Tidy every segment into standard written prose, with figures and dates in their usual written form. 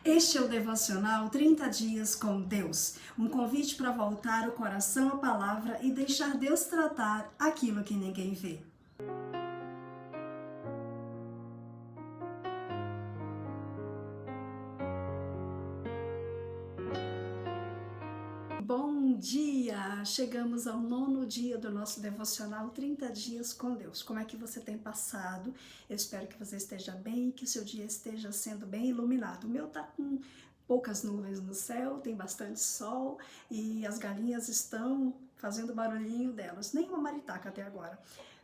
Este é o Devocional 30 Dias com Deus, um convite para voltar o coração à palavra e deixar Deus tratar aquilo que ninguém vê. Bom dia! Chegamos ao 9º dia do nosso devocional 30 dias com Deus. Como é que você tem passado? Eu espero que você esteja bem e que o seu dia esteja sendo bem iluminado. O meu tá com poucas nuvens no céu, tem bastante sol e as galinhas estão fazendo barulhinho delas. Nenhuma maritaca até agora.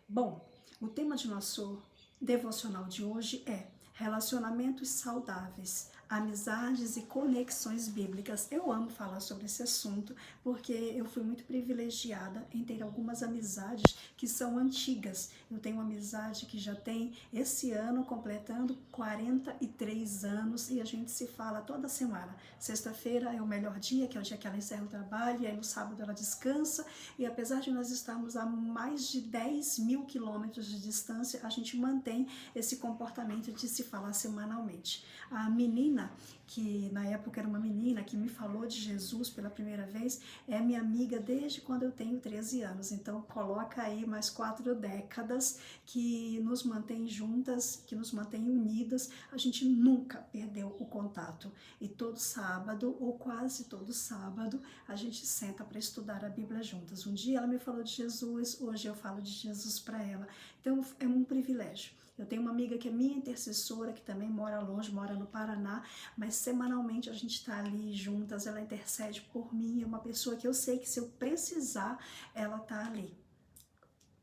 Bom, o tema de nosso devocional de hoje é relacionamentos saudáveis, amizades e conexões bíblicas. Eu amo falar sobre esse assunto porque eu fui muito privilegiada em ter algumas amizades que são antigas. Eu tenho uma amizade que já tem esse ano completando 43 anos e a gente se fala toda semana. Sexta-feira é o melhor dia, que é o dia que ela encerra o trabalho, e aí no sábado ela descansa, e apesar de nós estarmos a mais de 10.000 quilômetros de distância, a gente mantém esse comportamento de se falar semanalmente. A menina, que na época era uma menina que me falou de Jesus pela primeira vez, é minha amiga desde quando eu tenho 13 anos. Então coloca aí mais 4 décadas que nos mantém juntas, que nos mantém unidas. A gente nunca perdeu o contato. E todo sábado, ou quase todo sábado, a gente senta para estudar a Bíblia juntas. Um dia ela me falou de Jesus, hoje eu falo de Jesus para ela. Então é um privilégio. Eu tenho uma amiga que é minha intercessora, que também mora longe, mora no Paraná, mas semanalmente a gente está ali juntas, ela intercede por mim, é uma pessoa que eu sei que se eu precisar, ela está ali,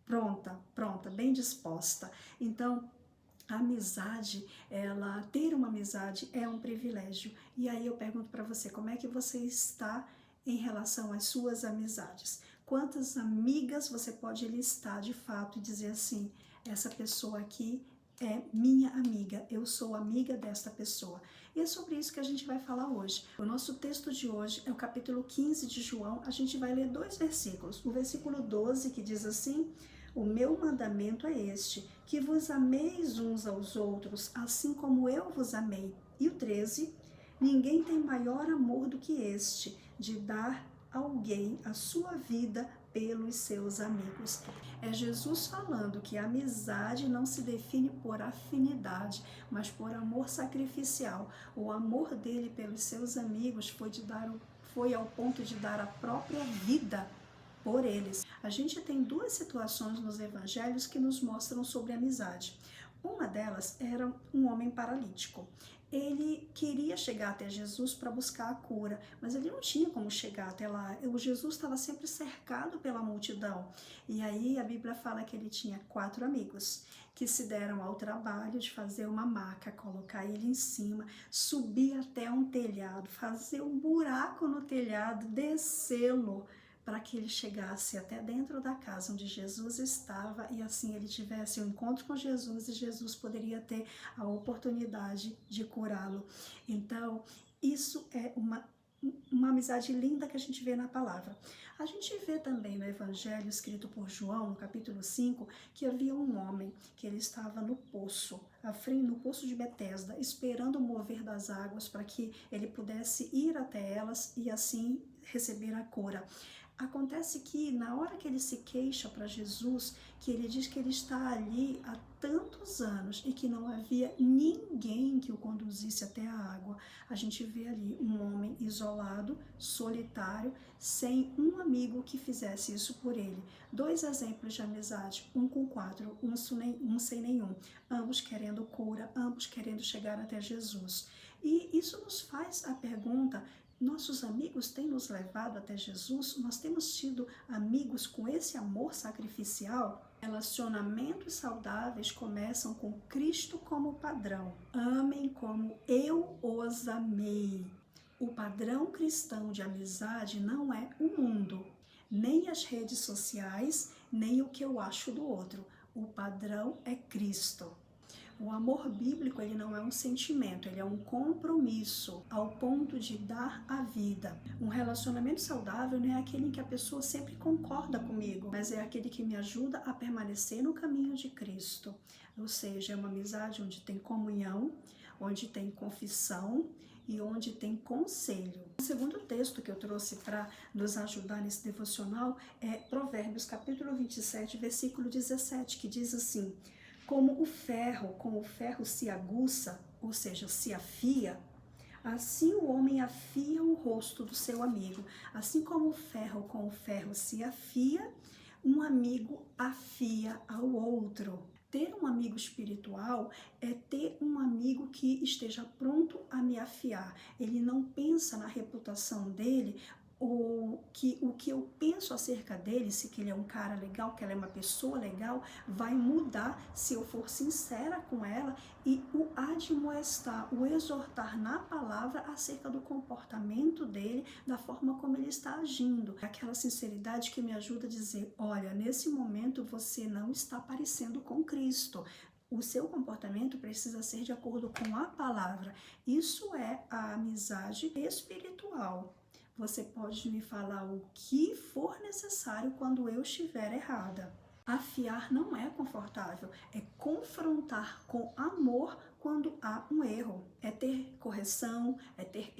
pronta, bem disposta. Então, a amizade, ter uma amizade é um privilégio. E aí eu pergunto para você, como é que você está em relação às suas amizades? Quantas amigas você pode listar de fato e dizer assim, essa pessoa aqui é minha amiga, eu sou amiga desta pessoa. E é sobre isso que a gente vai falar hoje. O nosso texto de hoje é o capítulo 15 de João. A gente vai ler 2 versículos. O versículo 12 que diz assim: o meu mandamento é este, que vos ameis uns aos outros, assim como eu vos amei. E o 13, ninguém tem maior amor do que este, de dar a alguém a sua vida pelos seus amigos. É Jesus falando que a amizade não se define por afinidade, mas por amor sacrificial. O amor dele pelos seus amigos foi ao ponto de dar a própria vida por eles. A gente tem 2 situações nos evangelhos que nos mostram sobre amizade. Uma delas era um homem paralítico. Ele queria chegar até Jesus para buscar a cura, mas ele não tinha como chegar até lá. O Jesus estava sempre cercado pela multidão. E aí a Bíblia fala que ele tinha 4 amigos que se deram ao trabalho de fazer uma maca, colocar ele em cima, subir até um telhado, fazer um buraco no telhado, descê-lo, para que ele chegasse até dentro da casa onde Jesus estava e assim ele tivesse um encontro com Jesus e Jesus poderia ter a oportunidade de curá-lo. Então, isso é uma amizade linda que a gente vê na palavra. A gente vê também no evangelho escrito por João, no capítulo 5, que havia um homem que ele estava no poço de Betesda, esperando o mover das águas para que ele pudesse ir até elas e assim receber a cura. Acontece que na hora que ele se queixa para Jesus, que ele diz que ele está ali há tantos anos e que não havia ninguém que o conduzisse até a água, a gente vê ali um homem isolado, solitário, sem um amigo que fizesse isso por ele. 2 exemplos de amizade, um com 4, um sem nenhum, ambos querendo cura, ambos querendo chegar até Jesus. E isso nos faz a pergunta: nossos amigos têm nos levado até Jesus? Nós temos tido amigos com esse amor sacrificial? Relacionamentos saudáveis começam com Cristo como padrão. Amem como eu os amei. O padrão cristão de amizade não é o mundo, nem as redes sociais, nem o que eu acho do outro. O padrão é Cristo. O amor bíblico, ele não é um sentimento, ele é um compromisso ao ponto de dar a vida. Um relacionamento saudável não é aquele em que a pessoa sempre concorda comigo, mas é aquele que me ajuda a permanecer no caminho de Cristo. Ou seja, é uma amizade onde tem comunhão, onde tem confissão e onde tem conselho. O segundo texto que eu trouxe para nos ajudar nesse devocional é Provérbios capítulo 27, versículo 17, que diz assim: com o ferro se aguça, ou seja, se afia, assim o homem afia o rosto do seu amigo. Assim como o ferro com o ferro se afia, um amigo afia ao outro. Ter um amigo espiritual é ter um amigo que esteja pronto a me afiar. Ele não pensa na reputação dele, o que eu penso acerca dele, se que ele é um cara legal, que ela é uma pessoa legal, vai mudar se eu for sincera com ela e o admoestar, o exortar na palavra acerca do comportamento dele, da forma como ele está agindo. Aquela sinceridade que me ajuda a dizer, olha, nesse momento você não está parecendo com Cristo. O seu comportamento precisa ser de acordo com a palavra. Isso é a amizade espiritual. Você pode me falar o que for necessário quando eu estiver errada. Afiar não é confortável, é confrontar com amor quando há um erro. É ter correção, é ter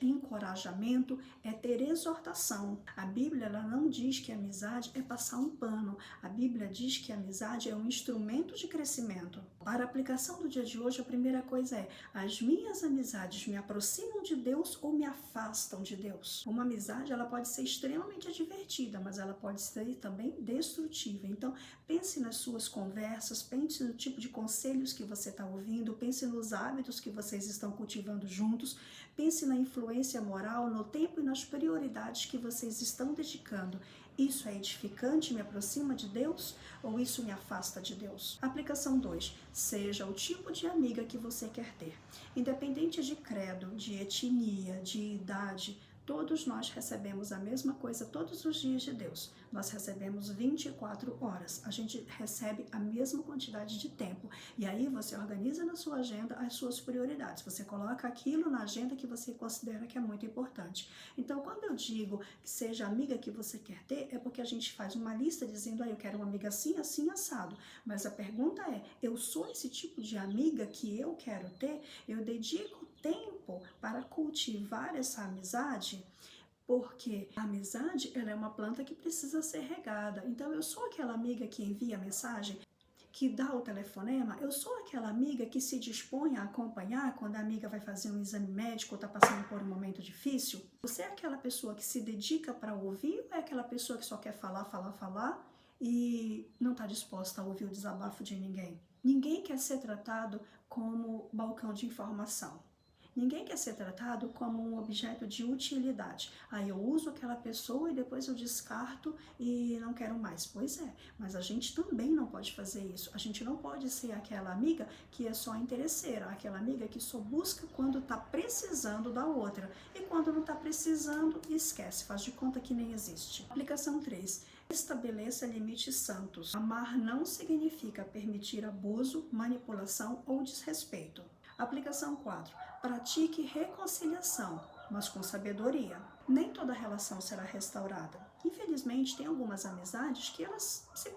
encorajamento, é ter exortação. A Bíblia ela não diz que a amizade é passar um pano. A Bíblia diz que a amizade é um instrumento de crescimento. Para a aplicação do dia de hoje, a primeira coisa é: as minhas amizades me aproximam de Deus ou me afastam de Deus? Uma amizade ela pode ser extremamente divertida, mas ela pode ser também destrutiva. Então, pense nas suas conversas, pense no tipo de conselhos que você está ouvindo, pense nos hábitos que vocês estão cultivando juntos, pense na influência moral, no tempo e nas prioridades que vocês estão dedicando. Isso é edificante, me aproxima de Deus ou isso me afasta de Deus? Aplicação 2. Seja o tipo de amiga que você quer ter. Independente de credo, de etnia, de idade, todos nós recebemos a mesma coisa todos os dias de Deus. Nós recebemos 24 horas. A gente recebe a mesma quantidade de tempo. E aí você organiza na sua agenda as suas prioridades. Você coloca aquilo na agenda que você considera que é muito importante. Então, quando eu digo que seja a amiga que você quer ter, é porque a gente faz uma lista dizendo, eu quero uma amiga assim, assim, assado. Mas a pergunta é, eu sou esse tipo de amiga que eu quero ter? Eu dedico tempo para cultivar essa amizade? Porque a amizade ela é uma planta que precisa ser regada. Então eu sou aquela amiga que envia mensagem, que dá o telefonema, eu sou aquela amiga que se dispõe a acompanhar quando a amiga vai fazer um exame médico ou está passando por um momento difícil. Você é aquela pessoa que se dedica para ouvir ou é aquela pessoa que só quer falar e não está disposta a ouvir o desabafo de ninguém? Ninguém quer ser tratado como balcão de informação. Ninguém quer ser tratado como um objeto de utilidade. Aí eu uso aquela pessoa e depois eu descarto e não quero mais. Pois é, mas a gente também não pode fazer isso. A gente não pode ser aquela amiga que é só interesseira, aquela amiga que só busca quando está precisando da outra. E quando não está precisando, esquece, faz de conta que nem existe. Aplicação 3. Estabeleça limites santos. Amar não significa permitir abuso, manipulação ou desrespeito. Aplicação 4. Pratique reconciliação, mas com sabedoria. Nem toda relação será restaurada. Infelizmente, tem algumas amizades que elas se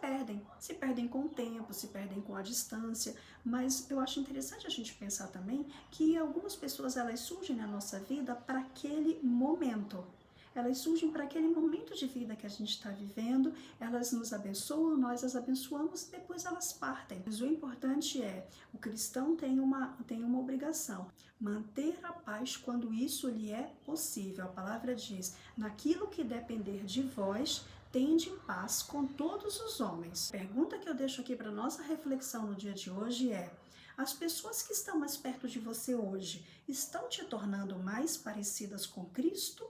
perdem com o tempo, se perdem com a distância, mas eu acho interessante a gente pensar também que algumas pessoas elas surgem na nossa vida para aquele momento. Elas surgem para aquele momento de vida que a gente está vivendo, elas nos abençoam, nós as abençoamos e depois elas partem. Mas o importante é, o cristão tem uma obrigação, manter a paz quando isso lhe é possível. A palavra diz, naquilo que depender de vós, tende paz com todos os homens. A pergunta que eu deixo aqui para nossa reflexão no dia de hoje é, as pessoas que estão mais perto de você hoje estão te tornando mais parecidas com Cristo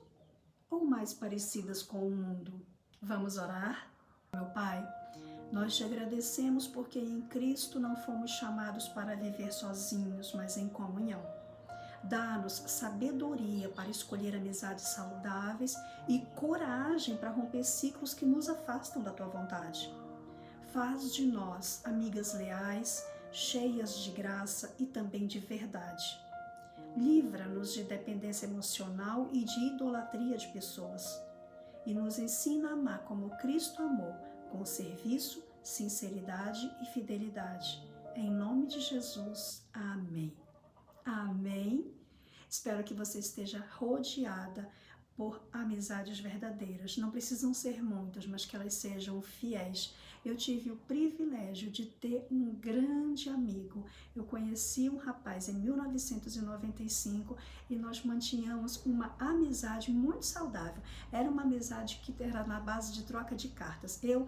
ou mais parecidas com o mundo? Vamos orar? Meu Pai, nós te agradecemos porque em Cristo não fomos chamados para viver sozinhos, mas em comunhão. Dá-nos sabedoria para escolher amizades saudáveis e coragem para romper ciclos que nos afastam da Tua vontade. Faz de nós amigas leais, cheias de graça e também de verdade. Livra-nos de dependência emocional e de idolatria de pessoas. E nos ensina a amar como Cristo amou, com serviço, sinceridade e fidelidade. Em nome de Jesus. Amém. Amém. Espero que você esteja rodeada por amizades verdadeiras. Não precisam ser muitas, mas que elas sejam fiéis. Eu tive o privilégio de ter um grande amigo. Eu conheci um rapaz em 1995 e nós mantínhamos uma amizade muito saudável. Era uma amizade que era na base de troca de cartas. Eu,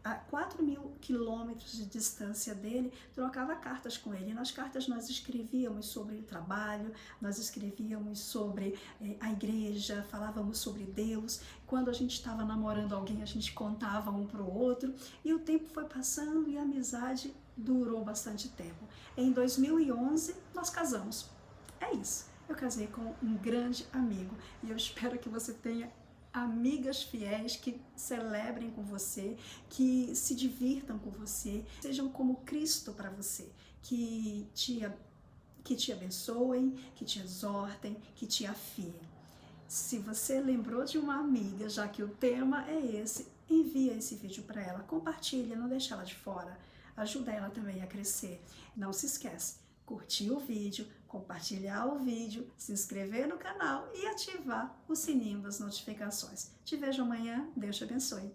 a 4.000 quilômetros de distância dele, trocava cartas com ele. E nas cartas nós escrevíamos sobre o trabalho, nós escrevíamos sobre a igreja, falávamos sobre Deus. Quando a gente estava namorando alguém, a gente contava um para o outro. E o tempo foi passando e a amizade durou bastante tempo. Em 2011, nós casamos. É isso. Eu casei com um grande amigo e eu espero que você tenha amigas fiéis que celebrem com você, que se divirtam com você, sejam como Cristo para você, que te abençoem, que te exortem, que te afiem. Se você lembrou de uma amiga, já que o tema é esse, envia esse vídeo para ela, compartilha, não deixa ela de fora, ajuda ela também a crescer. Não se esquece, curtir o vídeo, compartilhar o vídeo, se inscrever no canal e ativar o sininho das notificações. Te vejo amanhã, Deus te abençoe.